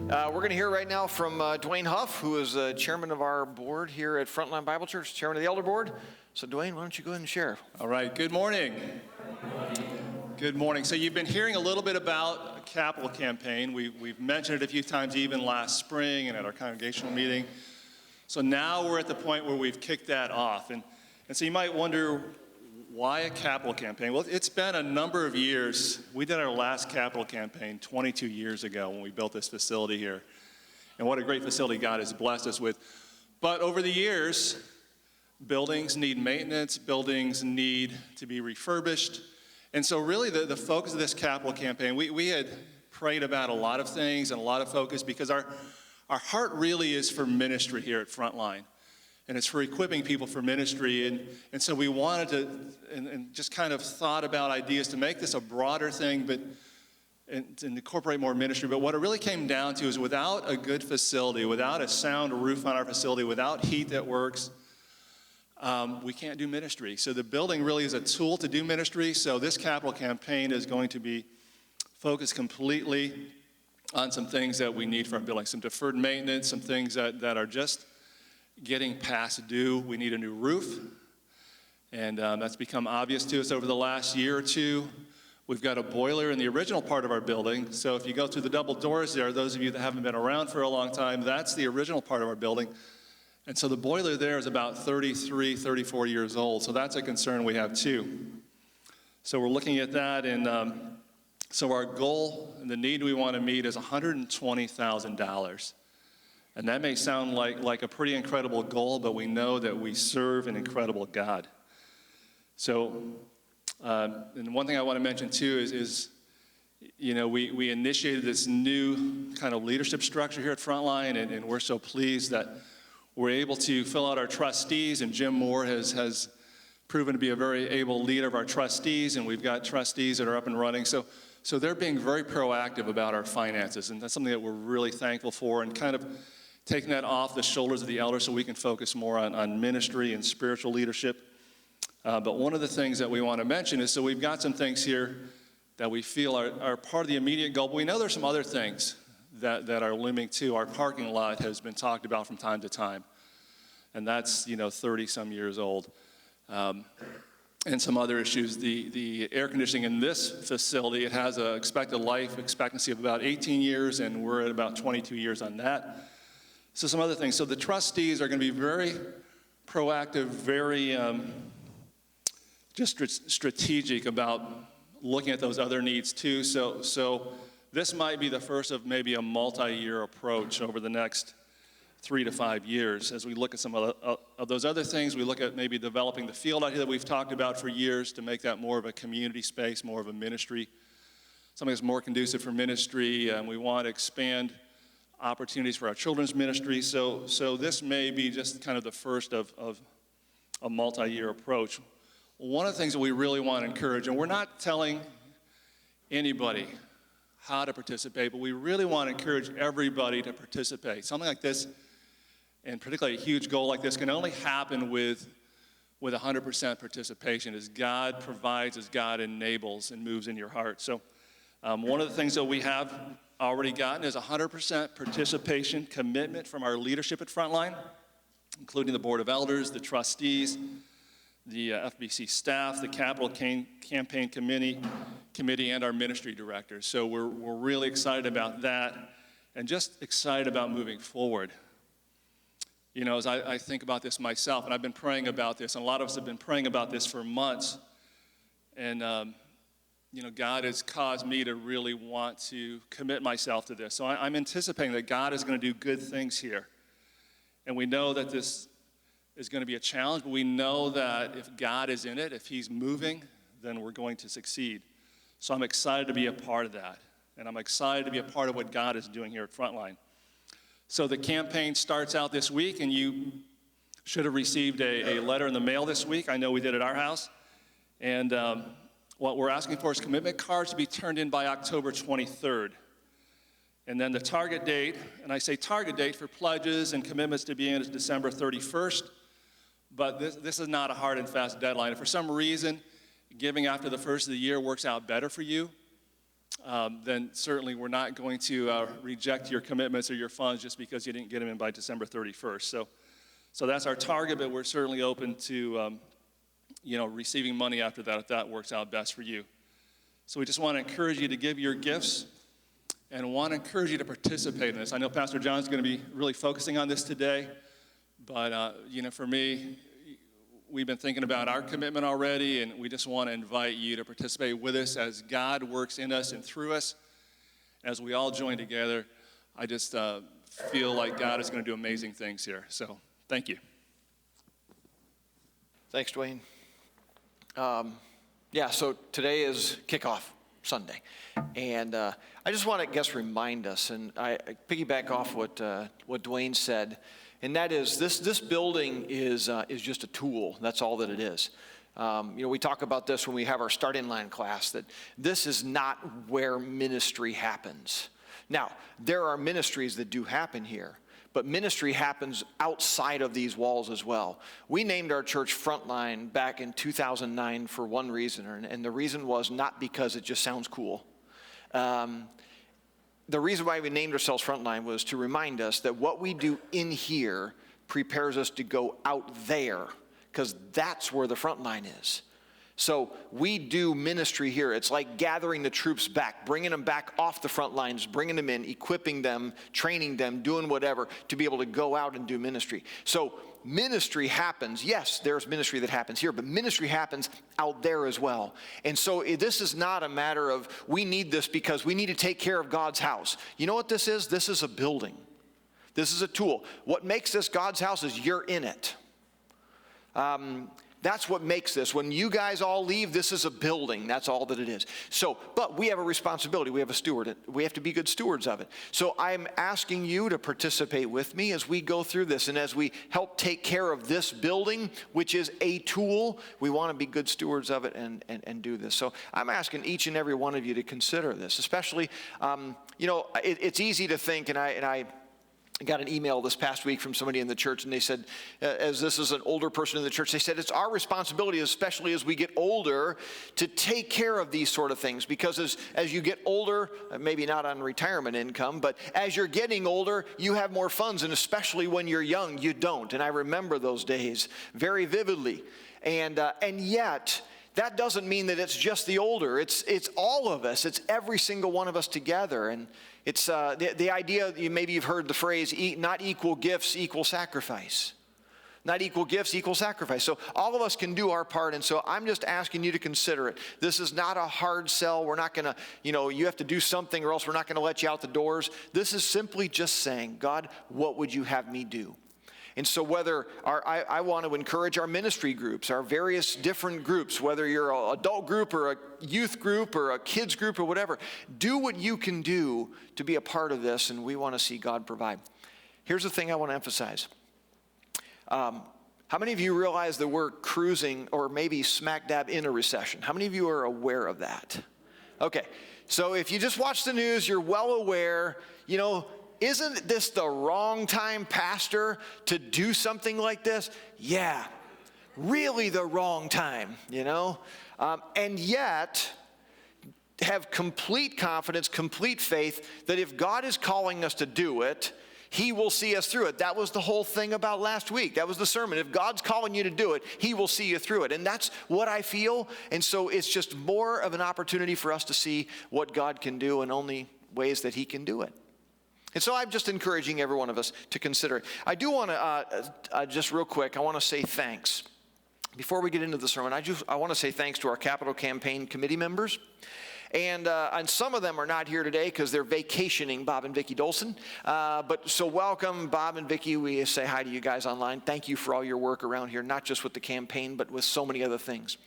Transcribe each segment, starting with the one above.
We're going to hear right now from Dwayne Huff, who is chairman of our board here at Frontline Bible Church, chairman of the elder board. So Dwayne, why don't you go ahead and share? All right, good morning. Good morning. So you've been hearing a little bit about a capital campaign. We've mentioned it a few times even last spring and at our congregational meeting. So now we're at the point where we've kicked that off. And so you might wonder, why a capital campaign? Well, it's been a number of years. We did our last capital campaign 22 years ago when we built this facility here. And what a great facility God has blessed us with. But over the years, buildings need maintenance, buildings need to be refurbished. And so really the focus of this capital campaign, we had prayed about a lot of things and a lot of focus because our heart really is for ministry here at Frontline. And it's for equipping people for ministry. And so we wanted to, and just kind of thought about ideas to make this a broader thing, and to incorporate more ministry. But what it really came down to is without a good facility, without a sound roof on our facility, without heat that works, we can't do ministry. So the building really is a tool to do ministry. So this capital campaign is going to be focused completely on some things that we need for our building, some deferred maintenance, some things that are just getting past due. We need a new roof, and that's become obvious to us over the last year or two. We've got a boiler in the original part of our building, so if you go through the double doors there, those of you that haven't been around for a long time, that's the original part of our building. And so the boiler there is about 33, 34 years old, so that's a concern we have too. So we're looking at that, and so our goal and the need we want to meet is $120,000. And that may sound like a pretty incredible goal, but we know that we serve an incredible God. So, and one thing I want to mention too is you know, we initiated this new kind of leadership structure here at Frontline, and we're so pleased that we're able to fill out our trustees, and Jim Moore has proven to be a very able leader of our trustees, and we've got trustees that are up and running. So they're being very proactive about our finances, and that's something that we're really thankful for, and kind of taking that off the shoulders of the elders so we can focus more on ministry and spiritual leadership. But one of the things that we want to mention is, so we've got some things here that we feel are part of the immediate goal, but we know there's some other things that are looming too. Our parking lot has been talked about from time to time, and that's 30-some years old. And some other issues. The air conditioning in this facility, it has an expected life expectancy of about 18 years, and we're at about 22 years on that. So some other things. So the trustees are going to be very proactive, very just strategic about looking at those other needs too. So this might be the first of maybe a multi-year approach over the next 3 to 5 years. As we look at some of those other things, we look at maybe developing the field out here that we've talked about for years to make that more of a community space, more of a ministry, something that's more conducive for ministry. We want to expand opportunities for our children's ministry. So this may be just kind of the first of a multi-year approach. One of the things that we really want to encourage, and we're not telling anybody how to participate, but we really want to encourage everybody to participate. Something like this, and particularly a huge goal like this, can only happen with 100% participation as God provides, as God enables and moves in your heart. So one of the things that we have already gotten is 100% participation commitment from our leadership at Frontline, including the Board of Elders, the trustees, the FBC staff, the Capital Campaign Committee, and our ministry directors. So we're really excited about that and just excited about moving forward. As I think about this myself, and I've been praying about this, and a lot of us have been praying about this for months, and God has caused me to really want to commit myself to this. So I'm anticipating that God is going to do good things here. And we know that this is going to be a challenge, but we know that if God is in it, if he's moving, then we're going to succeed. So I'm excited to be a part of that. And I'm excited to be a part of what God is doing here at Frontline. So the campaign starts out this week, and you should have received a letter in the mail this week. I know we did at our house. And what we're asking for is commitment cards to be turned in by October 23rd. And then the target date, and I say target date for pledges and commitments to be in, is December 31st. But this is not a hard and fast deadline. If for some reason giving after the first of the year works out better for you, then certainly we're not going to reject your commitments or your funds just because you didn't get them in by December 31st. So that's our target, but we're certainly open to receiving money after that if that works out best for you. So we just want to encourage you to give your gifts and want to encourage you to participate in this. I know Pastor John's going to be really focusing on this today, but for me, we've been thinking about our commitment already, and we just want to invite you to participate with us as God works in us and through us. As we all join together, I just feel like God is going to do amazing things here. So thank you. Thanks, Dwayne. So today is Kickoff Sunday. And I just want to, remind us, and I piggyback off what Dwayne said, and that is this building is just a tool. That's all that it is. We talk about this when we have our start-in line class, that this is not where ministry happens. Now, there are ministries that do happen here, but ministry happens outside of these walls as well. We named our church Frontline back in 2009 for one reason, and the reason was not because it just sounds cool. The reason why we named ourselves Frontline was to remind us that what we do in here prepares us to go out there, because that's where the front line is. So we do ministry here. It's like gathering the troops back, bringing them back off the front lines, bringing them in, equipping them, training them, doing whatever to be able to go out and do ministry. So ministry happens. Yes, there's ministry that happens here, but ministry happens out there as well. And so this is not a matter of we need this because we need to take care of God's house. You know what this is? This is a building. This is a tool. What makes this God's house is you're in it. That's what makes this. When you guys all leave, this is a building. That's all that it is. So, but we have a responsibility. We have a steward. We have to be good stewards of it. So I'm asking you to participate with me as we go through this and as we help take care of this building, which is a tool. We want to be good stewards of it and do this. So I'm asking each and every one of you to consider this, especially, it's easy to think, and I got an email this past week from somebody in the church, and they said, as this is an older person in the church, they said it's our responsibility, especially as we get older, to take care of these sort of things, because as you get older, maybe not on retirement income, but as you're getting older, you have more funds, and especially when you're young, you don't. And I remember those days very vividly. And yet, that doesn't mean that it's just the older. It's all of us. It's every single one of us together. And it's the idea, maybe you've heard the phrase, not equal gifts equal sacrifice. Not equal gifts equal sacrifice. So all of us can do our part, and so I'm just asking you to consider it. This is not a hard sell. We're not going to, you have to do something or else we're not going to let you out the doors. This is simply just saying, God, what would you have me do? And so I want to encourage our ministry groups, our various different groups, whether you're an adult group or a youth group or a kids group or whatever, do what you can do to be a part of this, and we want to see God provide. Here's the thing I want to emphasize. How many of you realize that we're cruising or maybe smack dab in a recession? How many of you are aware of that? Okay, so if you just watch the news, you're well aware, isn't this the wrong time, Pastor, to do something like this? Yeah, really the wrong time, and yet have complete confidence, complete faith that if God is calling us to do it, He will see us through it. That was the whole thing about last week. That was the sermon. If God's calling you to do it, He will see you through it. And that's what I feel. And so it's just more of an opportunity for us to see what God can do and only ways that He can do it. And so I'm just encouraging every one of us to consider it. I do want to, just real quick, I want to say thanks. Before we get into the sermon, I want to say thanks to our Capital Campaign committee members. And some of them are not here today because they're vacationing, Bob and Vicki Dolson. But so welcome, Bob and Vicki. We say hi to you guys online. Thank you for all your work around here, not just with the campaign, but with so many other things.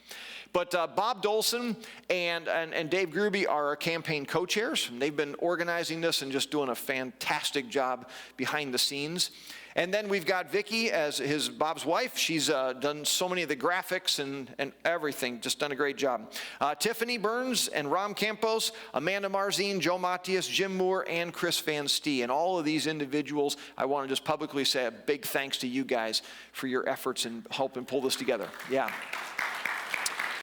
But Bob Dolson and Dave Gruby are our campaign co-chairs. They've been organizing this and just doing a fantastic job behind the scenes. And then we've got Vicki as Bob's wife. She's done so many of the graphics and everything, just done a great job. Tiffany Burns and Ram Campos, Amanda Marzine, Joe Matias, Jim Moore, and Chris Van Stee. And all of these individuals, I want to just publicly say a big thanks to you guys for your efforts in helping pull this together. Yeah.